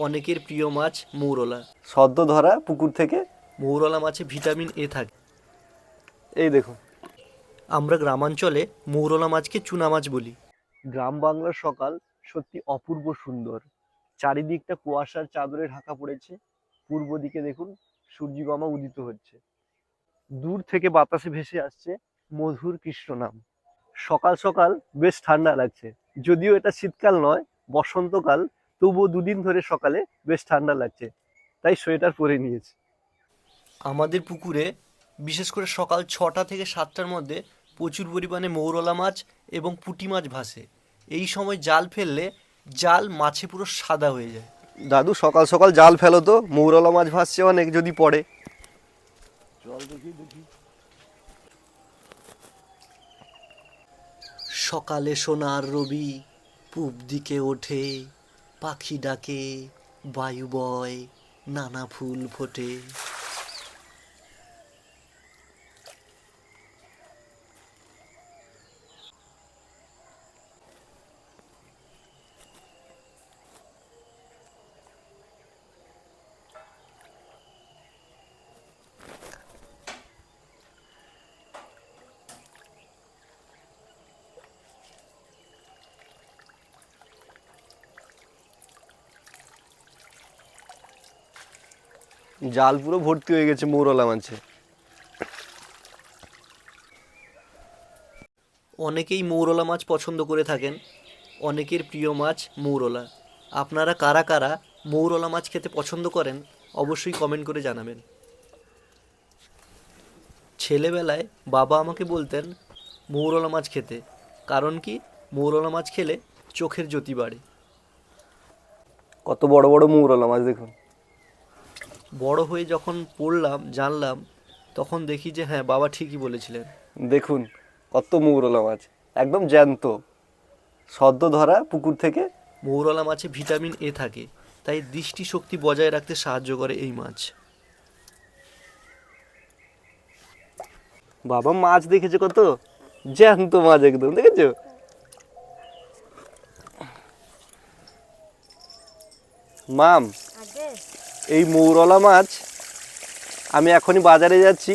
অনেকের প্রিয় মাছ মৌরলা। সদ্য ধরা পুকুর থেকে। মৌরলা মাছে ভিটামিন এ থাকে। এই দেখুন, আমরা গ্রামাঞ্চলে মৌরলা মাছকে চুনা মাছ বলি। গ্রাম বাংলার সকাল সত্যি অপূর্ব সুন্দর। চারিদিকটা কুয়াশার চাদরে ঢাকা পড়েছে। পূর্ব দিকে দেখুন সূর্যিমামা উদিত হচ্ছে। দূর থেকে বাতাসে ভেসে আসছে মধুর কৃষ্ণ নাম। সকাল সকাল বেশ ঠান্ডা লাগছে। যদিও এটা শীতকাল নয়, বসন্তকাল, তবুও দুদিন ধরে সকালে বেশ ঠান্ডা লাগছে, তাই সোয়েটার পরে নিয়েছি। আমাদের পুকুরে বিশেষ করে সকাল 6টা থেকে 7টার মধ্যে প্রচুর পরিমাণে মৌরলা মাছ এবং পুঁটি মাছ ভাসে। এই সময় জাল ফেললে জাল মাছে পুরো সাদা হয়ে যায়। দাদু সকাল সকাল জাল ফেলো তো, মৌরলা মাছ ভাসছে অনেক, যদি পড়ে। সকালে সোনার রবি পূব দিকে ওঠে, পাখি ডাকে, বায়ু বয়, নানা ফুল ফোটে। জাল পুরো ভর্তি হয়ে গেছে মৌরলা মাছে। অনেকেই মৌরলা মাছ পছন্দ করে থাকেন। অনেকের প্রিয় মাছ মৌরলা। আপনারা কারা কারা মৌরলা মাছ খেতে পছন্দ করেন অবশ্যই কমেন্ট করে জানাবেন। ছেলেবেলায় বাবা আমাকে বলতেন মৌরলা মাছ খেতে, কারণ কি মৌরলা মাছ খেলে চোখের জ্যোতি বাড়ে। কত বড় বড় মৌরলা মাছ দেখুন। বড় হয়ে যখন পড়লাম জানলাম, তখন দেখি যে হ্যাঁ, বাবা ঠিকই বলেছিলেন। দেখুন কত মৌরলা মাছ, একদম জ্যান্ত, সদ্য ধরা পুকুর থেকে। মৌরলা মাছে ভিটামিন এ থাকে, তাই দৃষ্টিশক্তি বজায় রাখতে সাহায্য করে এই মাছ। বাবা মাছ দেখেছে কত জ্যান্ত মাছ, একদম দেখেছো। মাম, এই মৌরলা মাছ আমি এখনই বাজারে যাচ্ছি,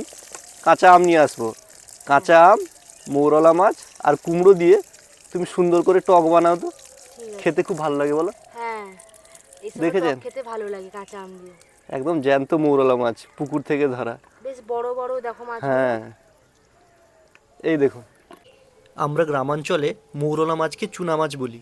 কাঁচা আম নিয়ে আসবো। কাঁচা আম, মৌরলা মাছ আর কুমড়ো দিয়ে তুমি সুন্দর করে টক বানাও তো, খেতে খুব ভালো লাগে বলো। হ্যাঁ, এই সময় দেখেছেন? টক খেতে ভালো লাগে কাঁচা আম দিয়ে। একদম জ্যান্ত মৌরলা মাছ পুকুর থেকে ধরা। বেশ বড় বড় দেখো মাছ। হ্যাঁ, এই দেখুন। আমরা গ্রামাঞ্চলে মৌরলা মাছকে চুনা মাছ বলি।